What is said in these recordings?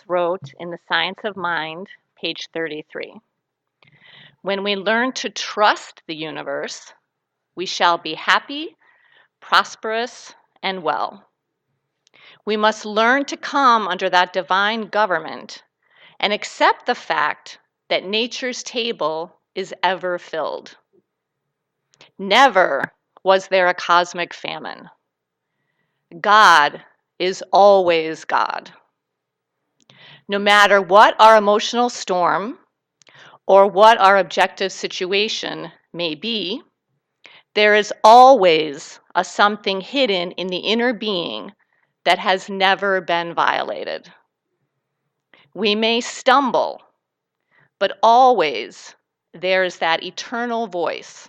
wrote in The Science of Mind, page 33. When we learn to trust the universe, we shall be happy, prosperous, and well. We must learn to come under that divine government and accept the fact that nature's table is ever filled. Never was there a cosmic famine. God is always God. No matter what our emotional storm or what our objective situation may be, there is always a something hidden in the inner being that has never been violated. We may stumble, but always there's that eternal voice,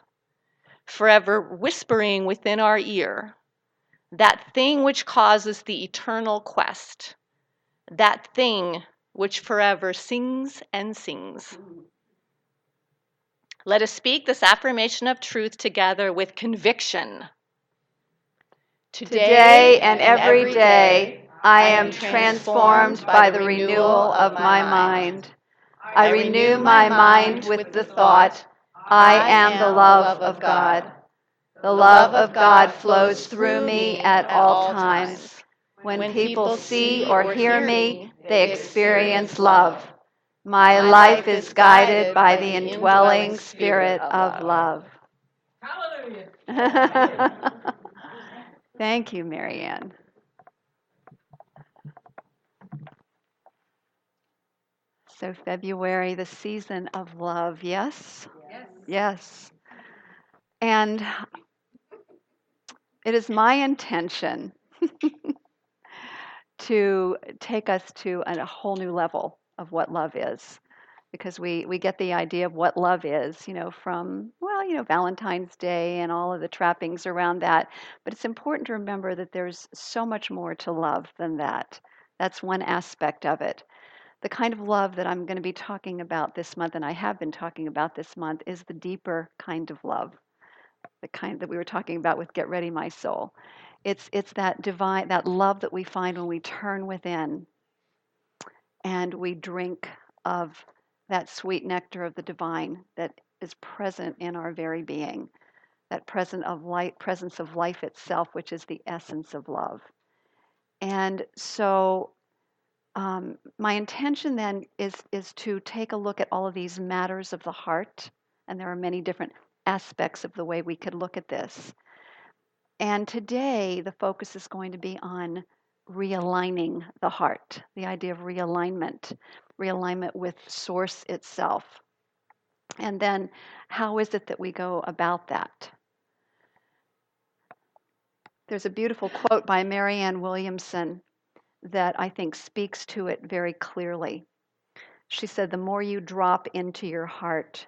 forever whispering within our ear, that thing which causes the eternal quest, that thing which forever sings and sings. Let us speak this affirmation of truth together with conviction. Today and every day, I am transformed by the renewal of my mind. I renew my mind with the thought, I am the love of God. The love of God flows through me at all times. When people see or hear me, they experience love. My life is guided by the indwelling spirit of love. Hallelujah. Thank you, Marianne. So February, the season of love, yes? Yes. Yes. And it is my intention to take us to a whole new level of what love is. Because we get the idea of what love is, from, Valentine's Day and all of the trappings around that. But it's important to remember that there's so much more to love than that. That's one aspect of it. The kind of love that I'm going to be talking about this month, and I have been talking about this month, is the deeper kind of love, the kind that we were talking about with Get Ready, My Soul. It's that divine, that love that we find when we turn within and we drink of that sweet nectar of the divine that is present in our very being, that presence of life itself, which is the essence of love. And so my intention then is to take a look at all of these matters of the heart, and there are many different aspects of the way we could look at this. And today, the focus is going to be on realigning the heart, the idea of realignment with Source itself. And then, how is it that we go about that? There's a beautiful quote by Marianne Williamson that I think speaks to it very clearly. She said, "The more you drop into your heart,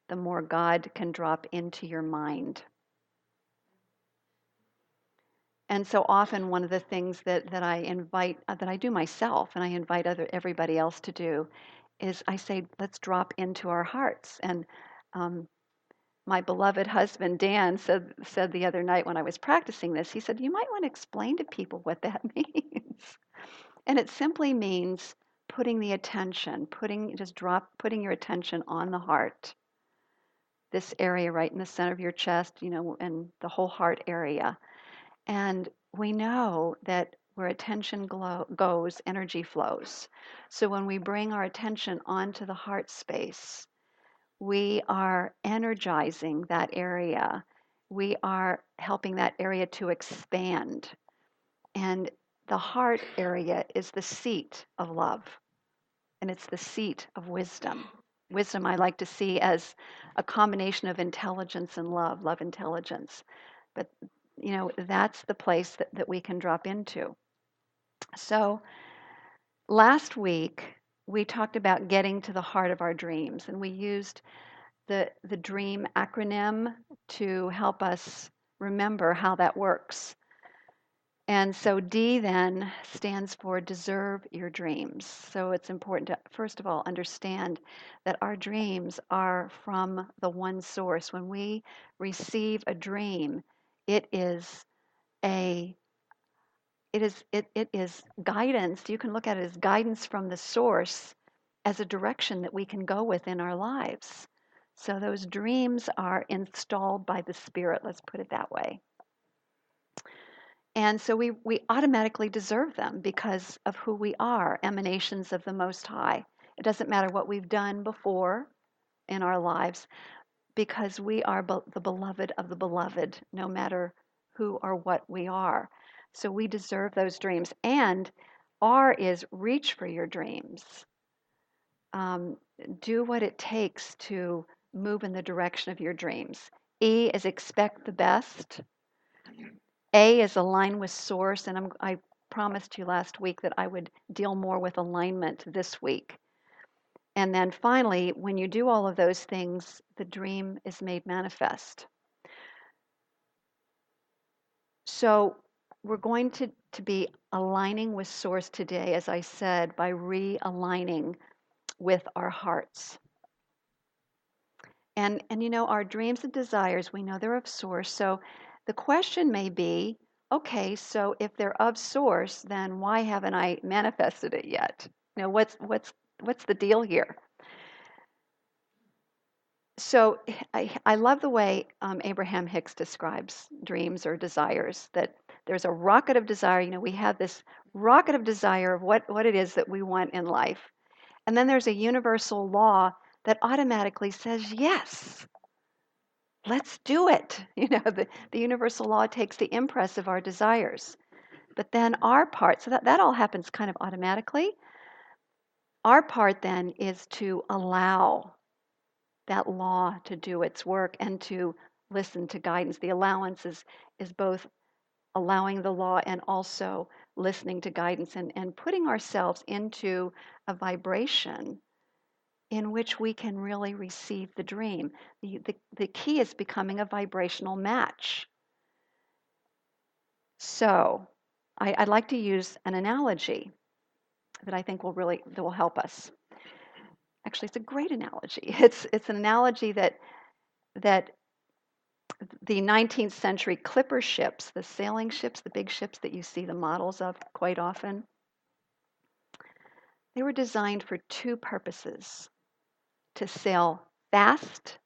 the more God can drop into your mind." And so often one of the things that I do myself, and I invite everybody else to do, is I say, let's drop into our hearts. And my beloved husband, Dan, said the other night when I was practicing this, he said, you might want to explain to people what that means. And it simply means putting the attention, putting your attention on the heart, this area right in the center of your chest, and the whole heart area. And we know that where attention goes, energy flows. So when we bring our attention onto the heart space, we are energizing that area. We are helping that area to expand. And the heart area is the seat of love, and it's the seat of wisdom. Wisdom I like to see as a combination of intelligence and love intelligence. But that's the place that we can drop into. So last week, we talked about getting to the heart of our dreams, and we used the DREAM acronym to help us remember how that works. And so D then stands for deserve your dreams. So it's important to, first of all, understand that our dreams are from the one source. When we receive a dream, it is a it is guidance. You can look at it as guidance from the source as a direction that we can go with in our lives. So those dreams are installed by the Spirit, let's put it that way. And so we automatically deserve them because of who we are, emanations of the Most High. It doesn't matter what we've done before in our lives because we are the beloved of the beloved, no matter who or what we are. So we deserve those dreams. And R is reach for your dreams. Um, do what it takes to move in the direction of your dreams. E is expect the best. A is align with source, and I promised you last week that I would deal more with alignment this week. And then finally, when you do all of those things, the dream is made manifest. So we're going to be aligning with source today, as I said, by realigning with our hearts. And you know, our dreams and desires, we know they're of source. So the question may be, okay, so if they're of source, then why haven't I manifested it yet? You know, what's the deal here? So I love the way Abraham Hicks describes dreams or desires, that there's a rocket of desire. You know, we have this rocket of desire of what it is that we want in life. And then there's a universal law that automatically says, yes, let's do it. You know, the universal law takes the impress of our desires. But then our part, so that all happens kind of automatically. Our part then is to allow that law to do its work and to listen to guidance. The allowance is both allowing the law and also listening to guidance and putting ourselves into a vibration in which we can really receive the dream. The key is becoming a vibrational match. So I'd like to use an analogy that I think that will help us. Actually, it's a great analogy. It's an analogy that the 19th century clipper ships, the sailing ships, the big ships that you see the models of quite often, they were designed for two purposes: to sail fast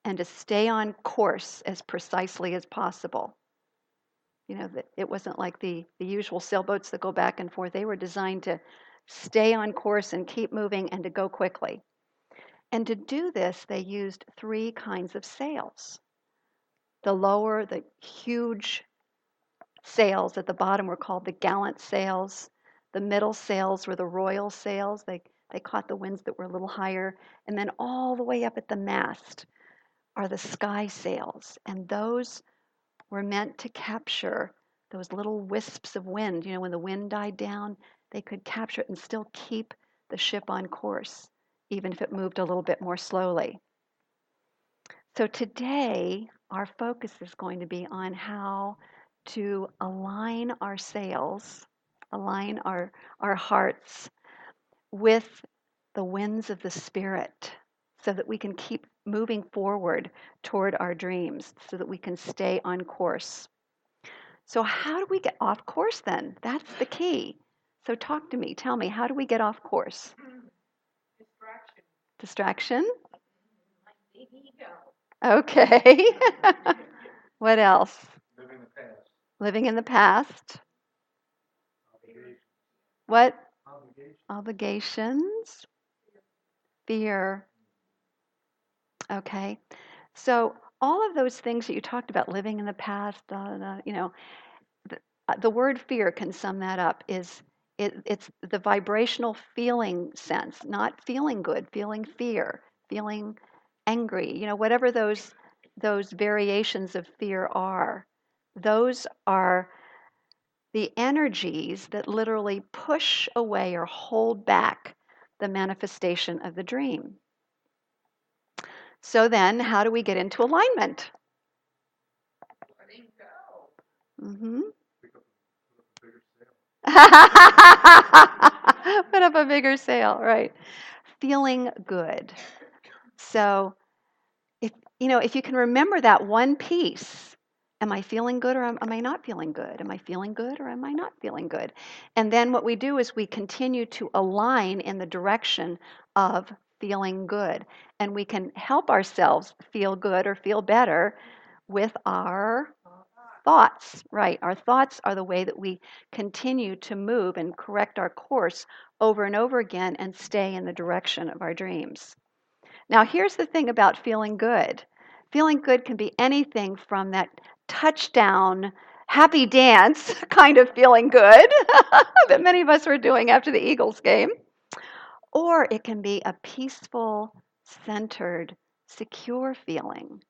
and to stay on course as precisely as possible. You know, that it wasn't like the usual sailboats that go back and forth. They were designed to stay on course and keep moving and to go quickly. And to do this, they used three kinds of sails. The lower, the huge sails at the bottom were called the gallant sails. The middle sails were the royal sails. They caught the winds that were a little higher. And then all the way up at the mast are the sky sails. And those were meant to capture those little wisps of wind. You know, when the wind died down, they could capture it and still keep the ship on course, even if it moved a little bit more slowly. So today, our focus is going to be on how to align our sails, align our hearts with the winds of the Spirit so that we can keep moving forward toward our dreams, so that we can stay on course. So, how do we get off course then? That's the key. So, talk to me. Tell me, how do we get off course? Distraction? Okay. What else? Living in the past. What? Obligations. Fear. Okay. So, all of those things that you talked about, living in the past, you know, the word fear can sum that up. It's the vibrational feeling sense, not feeling good, feeling fear, feeling angry, you know, whatever those variations of fear are. Those are the energies that literally push away or hold back the manifestation of the dream. So then, how do we get into alignment? Mm-hmm. Put up a bigger sail, right? Feeling good. So if you can remember that one piece Am I feeling good or am I not feeling good? Am I feeling good or am I not feeling good? And then what we do is we continue to align in the direction of feeling good. And we can help ourselves feel good or feel better with our thoughts, right? Our thoughts are the way that we continue to move and correct our course over and over again and stay in the direction of our dreams. Now, here's the thing about feeling good. Feeling good can be anything from that touchdown, happy dance kind of feeling good that many of us were doing after the Eagles game, or it can be a peaceful, centered, secure feeling.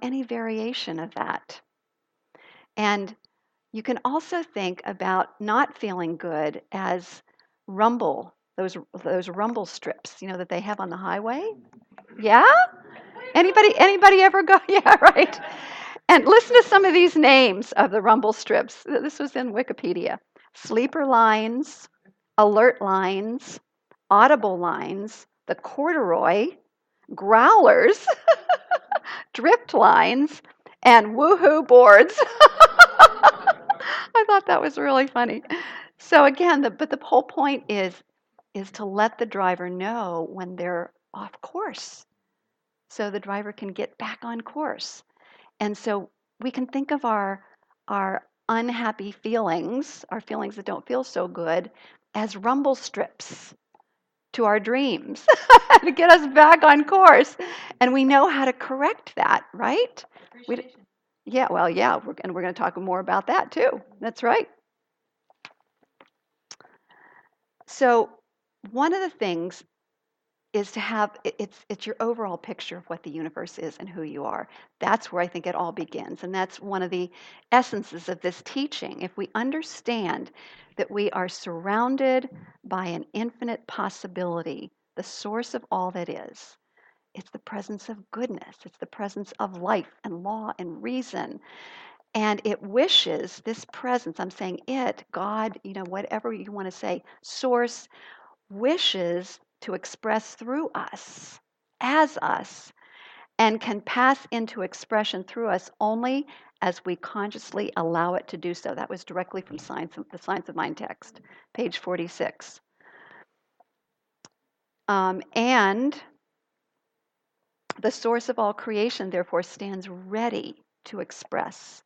Any variation of that. And you can also think about not feeling good as rumble, those rumble strips, that they have on the highway. Yeah? Anybody ever go? Yeah, right. And listen to some of these names of the rumble strips. This was in Wikipedia. Sleeper lines, alert lines, audible lines, the corduroy, growlers, drift lines, and woohoo boards. I thought that was really funny. So again, but the whole point is to let the driver know when they're off course, so the driver can get back on course. And so we can think of our unhappy feelings, our feelings that don't feel so good, as rumble strips to our dreams to get us back on course. And we know how to correct that, right? Yeah, well, yeah, and we're going to talk more about that too. That's right. So one of the things is to have it's your overall picture of what the universe is and who you are. That's where I think it all begins, and that's one of the essences of this teaching. If we understand that we are surrounded by an infinite possibility, the source of all that is, it's the presence of goodness, it's the presence of life and law and reason, and it wishes this presence, I'm saying it, God, whatever you want to say, source, wishes to express through us, as us, and can pass into expression through us only as we consciously allow it to do so. That was directly from the Science of Mind text, page 46. And the source of all creation, therefore, stands ready to express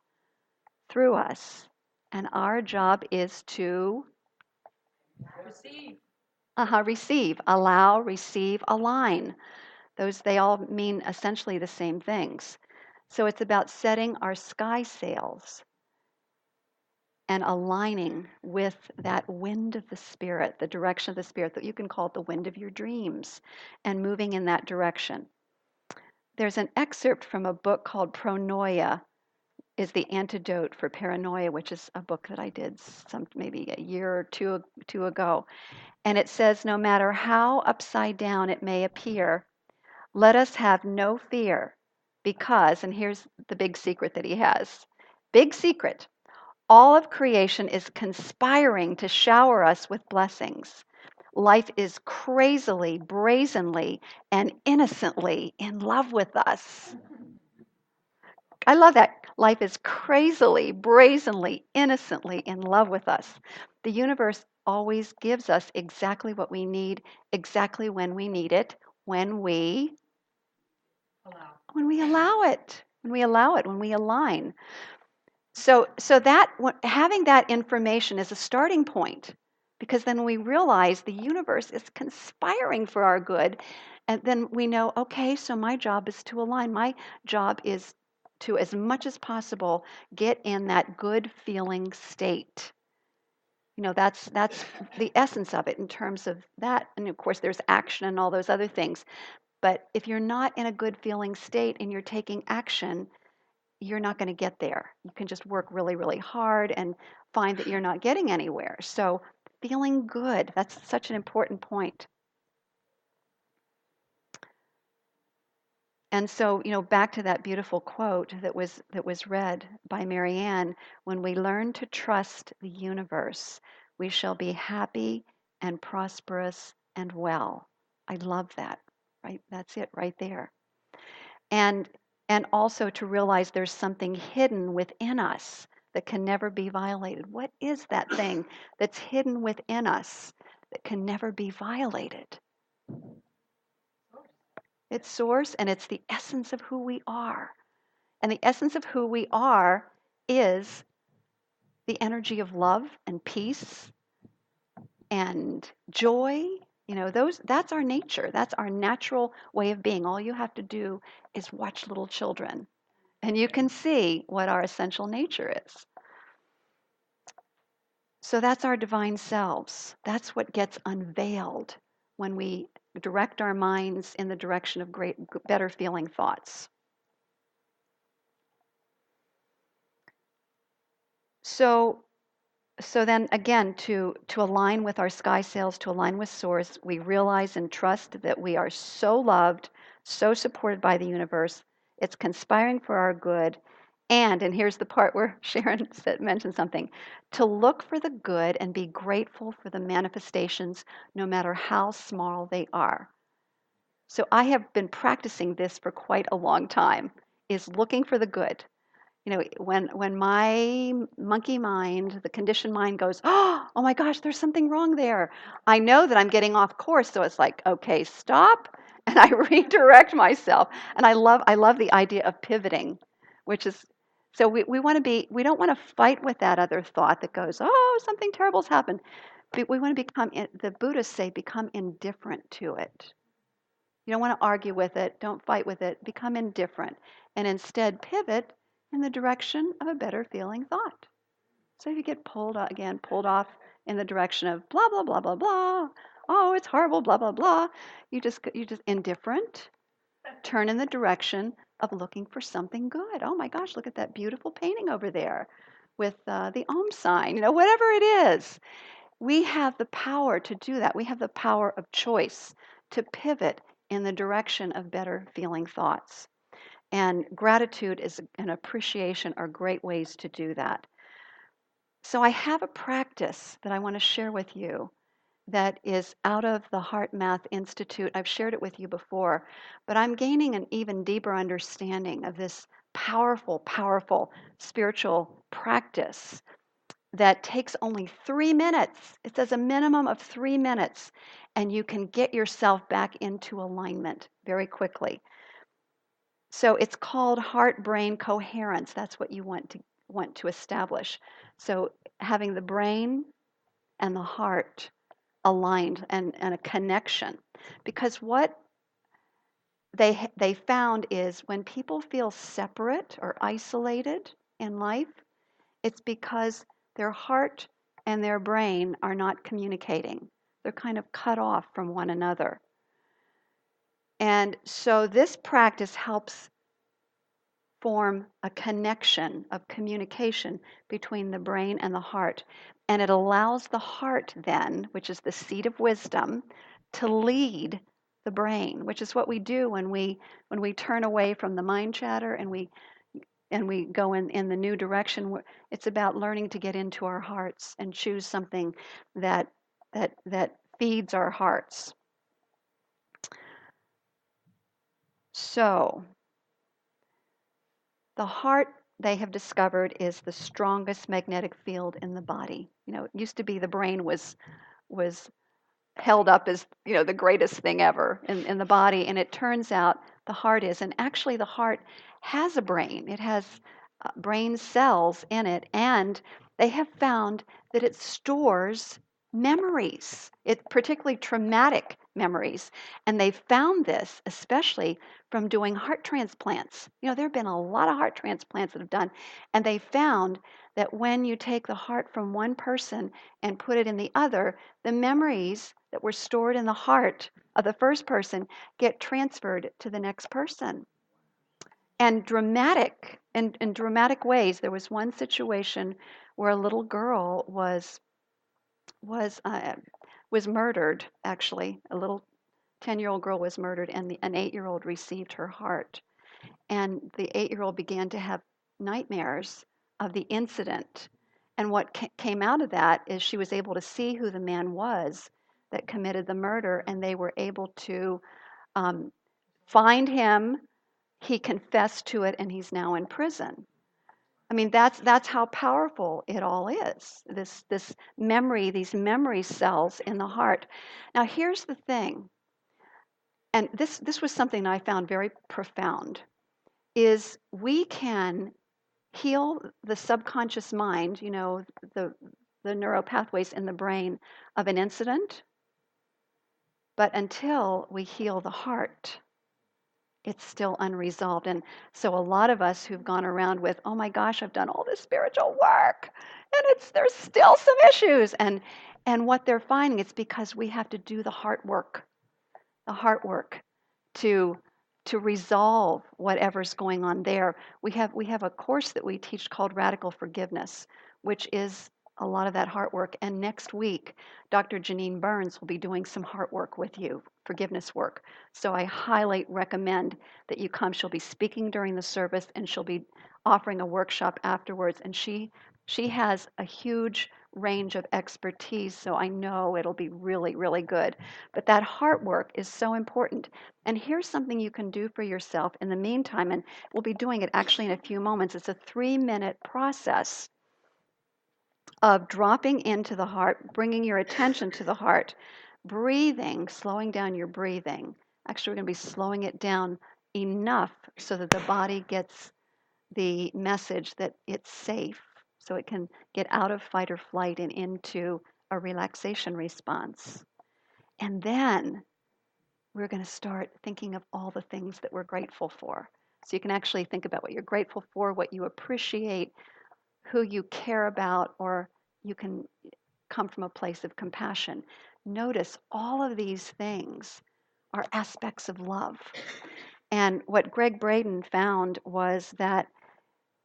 through us. And our job is to receive, allow, receive, align. They all mean essentially the same things. So it's about setting our sky sails and aligning with that wind of the Spirit, the direction of the Spirit, that you can call it the wind of your dreams, and moving in that direction. There's an excerpt from a book called Pronoia, is the antidote for paranoia, which is a book that I did maybe a year or two ago. And it says, no matter how upside down it may appear, let us have no fear, because, and here's the big secret that he has, big secret, all of creation is conspiring to shower us with blessings. Life is crazily, brazenly, and innocently in love with us. I love that. Life is crazily, brazenly, innocently in love with us. The universe always gives us exactly what we need, exactly when we need it, when we allow it, when we align. So that having that information is a starting point, because then we realize the universe is conspiring for our good, and then we know, okay, so my job is to align. My job is to, as much as possible, get in that good feeling state. That's the essence of it in terms of that. And of course, there's action and all those other things. But if you're not in a good feeling state and you're taking action, you're not going to get there. You can just work really, really hard and find that you're not getting anywhere. So feeling good, that's such an important point. And so, back to that beautiful quote that was read by Marianne, when we learn to trust the universe, we shall be happy and prosperous and well. I love that, right? That's it right there. And and also to realize there's something hidden within us that can never be violated. What is that thing that's hidden within us that can never be violated? It's source, and it's the essence of who we are. And the essence of who we are is the energy of love and peace and joy. That's our nature. That's our natural way of being. All you have to do is watch little children, and you can see what our essential nature is. So that's our divine selves. That's what gets unveiled when we direct our minds in the direction of better feeling thoughts. So so then again, to align with our sky sails, to align with source, we realize and trust that we are so loved, so supported by the universe. It's conspiring for our good. And here's the part where Sharon mentioned something, to look for the good and be grateful for the manifestations, no matter how small they are. So I have been practicing this for quite a long time, is looking for the good. When my monkey mind, the conditioned mind goes, oh my gosh, there's something wrong there. I know that I'm getting off course, so it's like, okay, stop, and I redirect myself. And I love the idea of pivoting, which is, so we want to we don't want to fight with that other thought that goes, oh, something terrible's happened. But we want to the Buddhists say, become indifferent to it. You don't want to argue with it. Don't fight with it. Become indifferent. And instead pivot in the direction of a better feeling thought. So if you get pulled off in the direction of blah, blah, blah, blah, blah, oh, it's horrible, blah, blah, blah, you just indifferent, turn in the direction of looking for something good. Oh my gosh, look at that beautiful painting over there with the Om sign, whatever it is. We have the power to do that. We have the power of choice to pivot in the direction of better feeling thoughts. And gratitude and appreciation are great ways to do that. So I have a practice that I want to share with you that is out of the Heart Math Institute. I've shared it with you before, but I'm gaining an even deeper understanding of this powerful, powerful spiritual practice that takes only 3 minutes. It says a minimum of 3 minutes, and you can get yourself back into alignment very quickly. So it's called heart-brain coherence. That's what you want to establish. So having the brain and the heart aligned and a connection. Because what they found is when people feel separate or isolated in life, it's because their heart and their brain are not communicating. They're kind of cut off from one another. And so this practice helps form a connection of communication between the brain and the heart. And it allows the heart then, which is the seat of wisdom, to lead the brain, which is what we do when we turn away from the mind chatter and we go in the new direction. It's about learning to get into our hearts and choose something that feeds our hearts. So the heart, they have discovered, is the strongest magnetic field in the body. It used to be the brain was held up as the greatest thing ever in the body, and it turns out the heart is. And actually, the heart has a brain. It has brain cells in it, and they have found that it stores memories, particularly traumatic memories. And they found this especially from doing heart transplants. There have been a lot of heart transplants that have done, and they found that when you take the heart from one person and put it in the other, the memories that were stored in the heart of the first person get transferred to the next person. And in dramatic ways. There was one situation where a little girl was uh, was murdered. Actually, a little 10-year-old girl was murdered, and an 8-year-old received her heart. And the 8-year-old began to have nightmares of the incident. And what came out of that is she was able to see who the man was that committed the murder, and they were able to um, find him. he confessed to it and he's now in prison. I mean, that's how powerful it all is. This memory, these memory cells in the heart. Now, here's the thing, and this was something I found very profound, is we can heal the subconscious mind, the the neural pathways in the brain of an incident, but until we heal the heart, it's still unresolved. And so a lot of us who've gone around with, oh my gosh, I've done all this spiritual work and there's still some issues. And what they're finding, it's because we have to do the heart work to to resolve whatever's going on there. We have a course that we teach called Radical Forgiveness, which is a lot of that heart work. And next week, Dr. Janine Burns will be doing some heart work with you, forgiveness work. So I highly recommend that you come. She'll be speaking during the service and she'll be offering a workshop afterwards. And she has a huge range of expertise, so I know it'll be really, really good. But that heart work is so important. And here's something you can do for yourself in the meantime, and we'll be doing it actually in a few moments. It's a 3-minute process of dropping into the heart, bringing your attention to the heart, breathing, slowing down your breathing. Actually, we're going to be slowing it down enough so that the body gets the message that it's safe, so it can get out of fight or flight and into a relaxation response. And then we're going to start thinking of all the things that we're grateful for. So you can actually think about what you're grateful for, what you appreciate, who you care about, or you can come from a place of compassion. Notice all of these things are aspects of love. And what Greg Braden found was that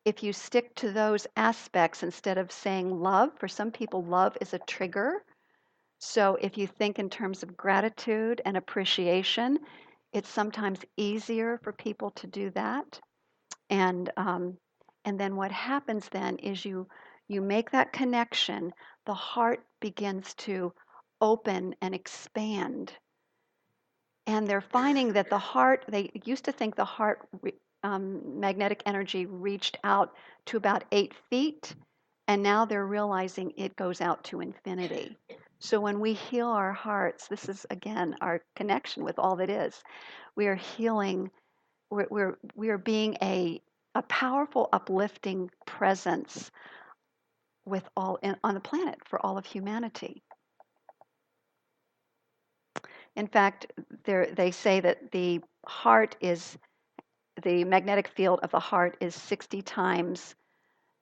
if you stick to those aspects instead of saying love, for some people, love is a trigger. So if you think in terms of gratitude and appreciation, it's sometimes easier for people to do that. And and then what happens then is you make that connection. The heart begins to open and expand. And they're finding that the heart, they used to think the heart magnetic energy reached out to about 8 feet, and now they're realizing it goes out to infinity. So when we heal our hearts, this is again our connection with all that is. We are healing, we are being a powerful, uplifting presence with on the planet for all of humanity. In fact, they say that the heart is the magnetic field of the heart is 60 times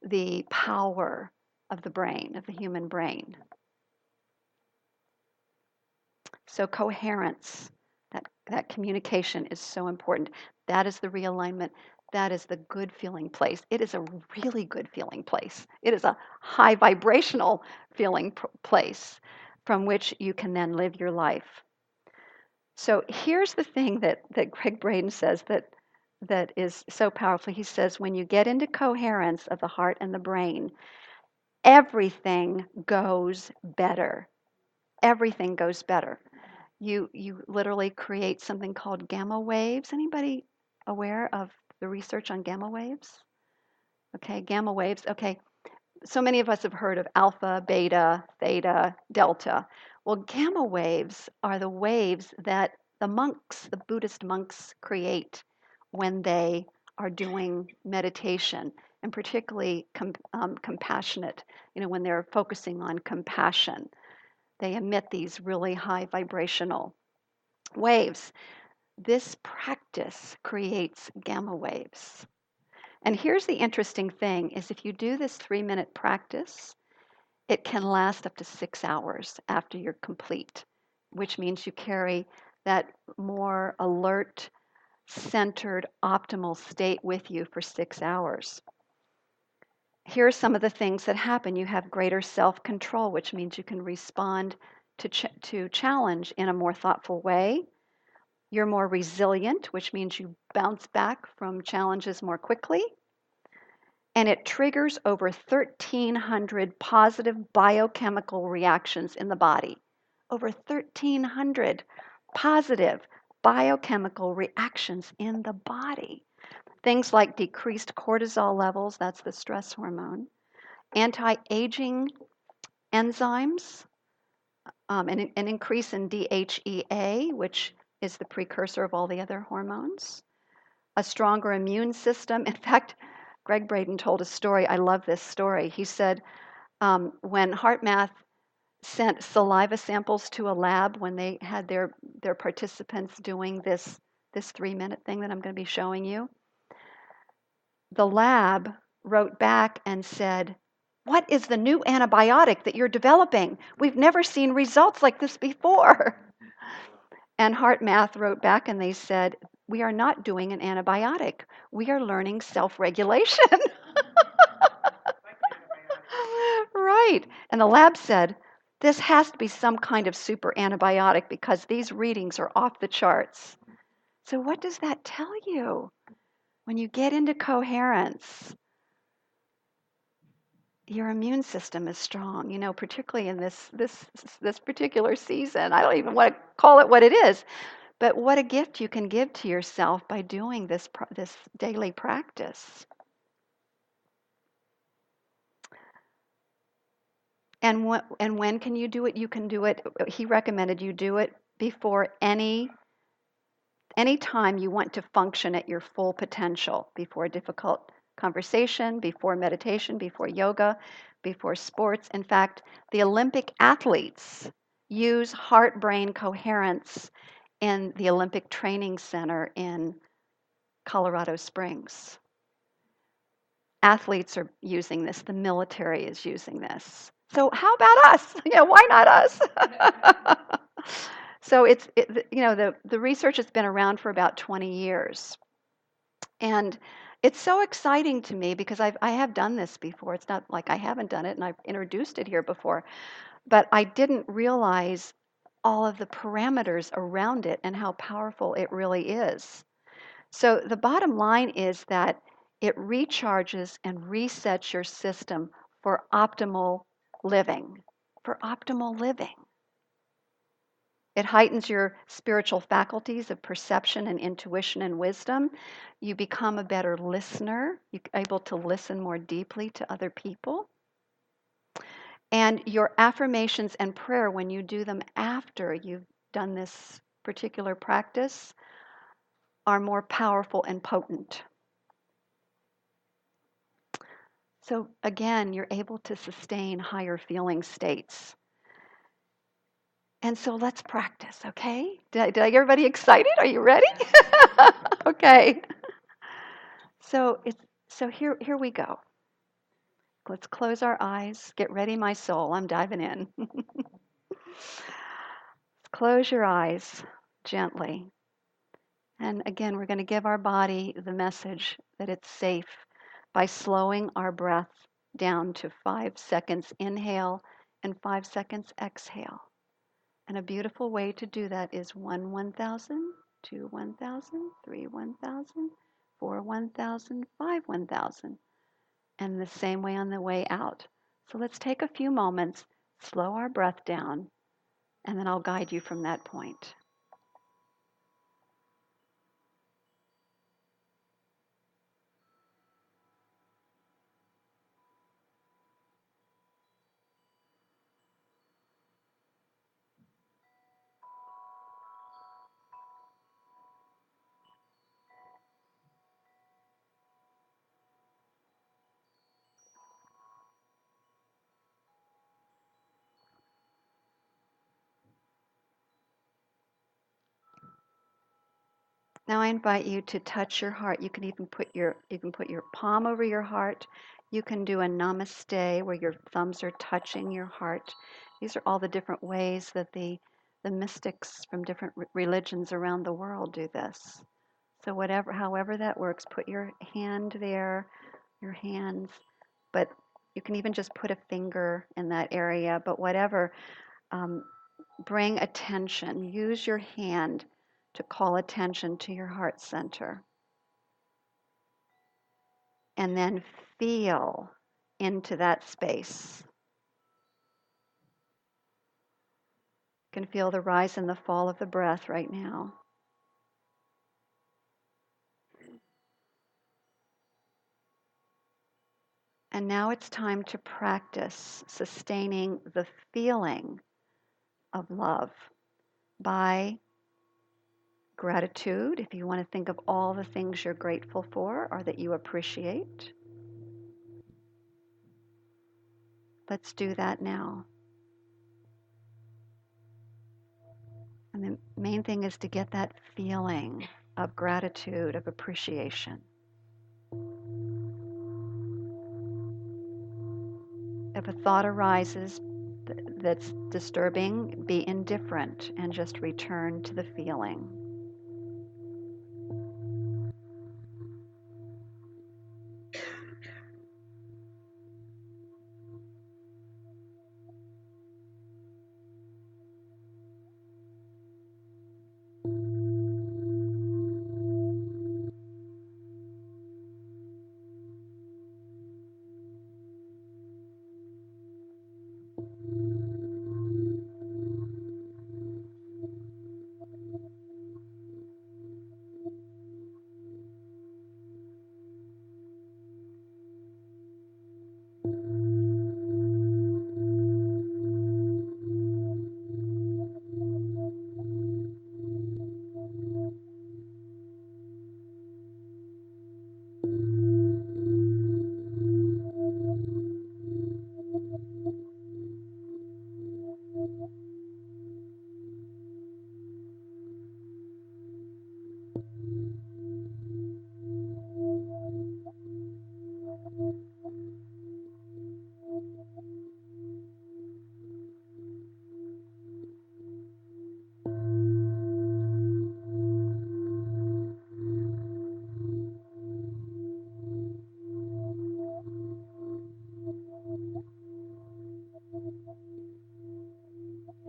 the power of the brain, of the human brain. So coherence, that communication is so important. That is the realignment. That is the good feeling place. It is a really good feeling place. It is a high vibrational feeling place from which you can then live your life. So here's the thing that Greg Braden says that is so powerful. He says, when you get into coherence of the heart and the brain, everything goes better. Everything goes better. You literally create something called gamma waves. Anybody aware of the research on gamma waves? Okay, gamma waves. Okay, so many of us have heard of alpha, beta, theta, delta. Well, gamma waves are the waves that the Buddhist monks create when they are doing meditation, and particularly compassionate, when they're focusing on compassion. They emit these really high vibrational waves. This practice creates gamma waves. And here's the interesting thing is if you do this 3-minute practice, it can last up to 6 hours after you're complete, which means you carry that more alert, centered, optimal state with you for 6 hours. Here are some of the things that happen. You have greater self-control, which means you can respond to challenge in a more thoughtful way. You're more resilient, which means you bounce back from challenges more quickly. And it triggers over 1,300 positive biochemical reactions in the body. Over 1,300 positive biochemical reactions in the body. Things like decreased cortisol levels, that's the stress hormone, anti-aging enzymes, an increase in DHEA, which is the precursor of all the other hormones, a stronger immune system. In fact, Greg Braden told a story. I love this story. He said when HeartMath sent saliva samples to a lab when they had their participants doing this 3-minute thing that I'm going to be showing you, the lab wrote back and said, "What is the new antibiotic that you're developing? We've never seen results like this before." And HeartMath wrote back and they said, "We are not doing an antibiotic. We are learning self-regulation." Right. And the lab said, "This has to be some kind of super antibiotic because these readings are off the charts." So what does that tell you? When you get into coherence, your immune system is strong, particularly in this particular season. I don't even want to call it what it is, but what a gift you can give to yourself by doing this daily practice. And when can you do it? You can do it. He recommended you do it before any time you want to function at your full potential, before a difficult conversation, before meditation, before yoga, before sports. In fact, the Olympic athletes use heart brain coherence in the Olympic Training Center in Colorado Springs. Athletes are using this, the military is using this. So how about us? Why not us? So the research has been around for about 20 years. And it's so exciting to me because I have done this before. It's not like I haven't done it and I've introduced it here before, but I didn't realize all of the parameters around it and how powerful it really is. So the bottom line is that it recharges and resets your system for optimal living. For optimal living. It heightens your spiritual faculties of perception and intuition and wisdom. You become a better listener. You're able to listen more deeply to other people. And your affirmations and prayer, when you do them after you've done this particular practice, are more powerful and potent. So again, you're able to sustain higher feeling states. And so let's practice, okay? Did I get everybody excited? Are you ready? Okay. So here we go. Let's close our eyes. Get ready, my soul. I'm diving in. Close your eyes gently. And again, we're going to give our body the message that it's safe by slowing our breath down to 5 seconds inhale and 5 seconds exhale. And a beautiful way to do that is 1, 1,000, 2, 1,000, 3, 1,000, 4, 1,000, 5, 1,000. And the same way on the way out. So let's take a few moments, slow our breath down, and then I'll guide you from that point. Now I invite you to touch your heart. You can even put your palm over your heart. You can do a namaste where your thumbs are touching your heart. These are all the different ways that the mystics from different religions around the world do this. So however that works, put your hand there, your hands, but you can even just put a finger in that area, but whatever, um, bring attention. Use your hand to call attention to your heart center. And then feel into that space. You can feel the rise and the fall of the breath right now. And now it's time to practice sustaining the feeling of love by gratitude. If you want to think of all the things you're grateful for or that you appreciate, let's do that now. And the main thing is to get that feeling of gratitude, of appreciation. If a thought arises that's disturbing, be indifferent and just return to the feeling.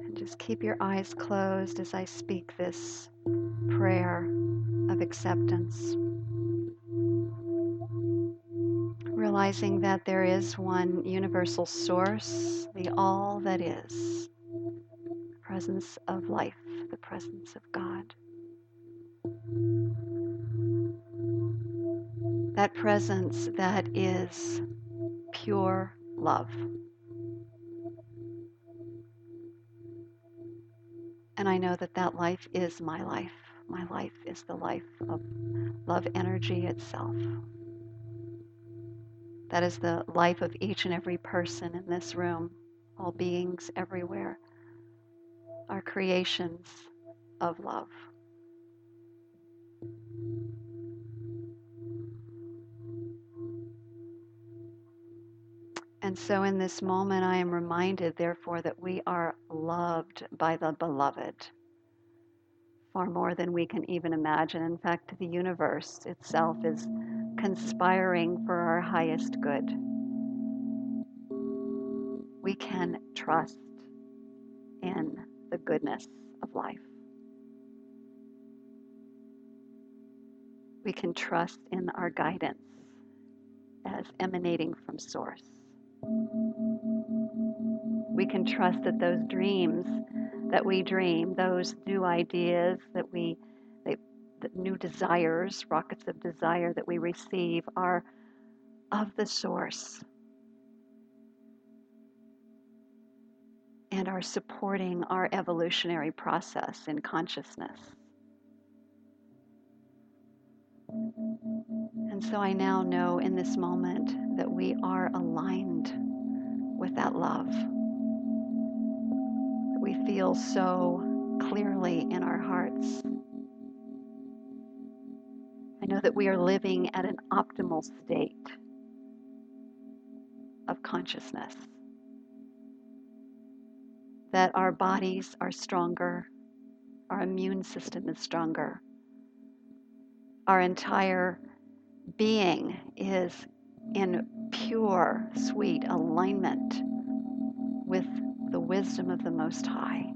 And just keep your eyes closed as I speak this prayer of acceptance. Realizing that there is one universal source, the all that is, presence of life, the presence of God. That presence that is pure love. And I know that that life is my life. My life is the life of love energy itself. That is the life of each and every person in this room. All beings everywhere are creations of love. And so in this moment, I am reminded, therefore, that we are loved by the beloved far more than we can even imagine. In fact, the universe itself is conspiring for our highest good. We can trust in the goodness of life. We can trust in our guidance as emanating from Source. We can trust that those dreams that we dream, those new ideas the new desires, rockets of desire that we receive are of the Source and are supporting our evolutionary process in consciousness. And so I now know in this moment that we are aligned with that love. We feel so clearly in our hearts. I know that we are living at an optimal state of consciousness, that our bodies are stronger, our immune system is stronger, our entire being is in pure, sweet alignment with the wisdom of the Most High.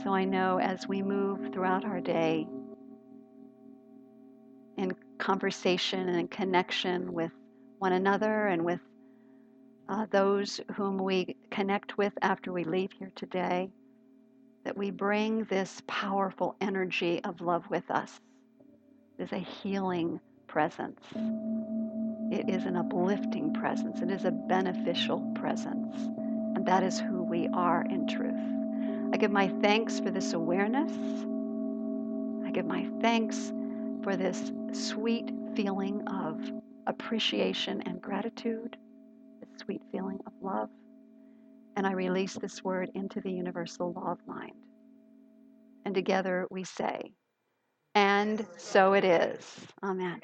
So I know as we move throughout our day in conversation and in connection with one another and with those whom we connect with after we leave here today, that we bring this powerful energy of love with us. It is a healing presence. It is an uplifting presence. It is a beneficial presence. And that is who we are in truth. I give my thanks for this awareness. I give my thanks for this sweet feeling of appreciation and gratitude, this sweet feeling of love. And I release this word into the universal law of mind. And together we say, and so it is. Amen.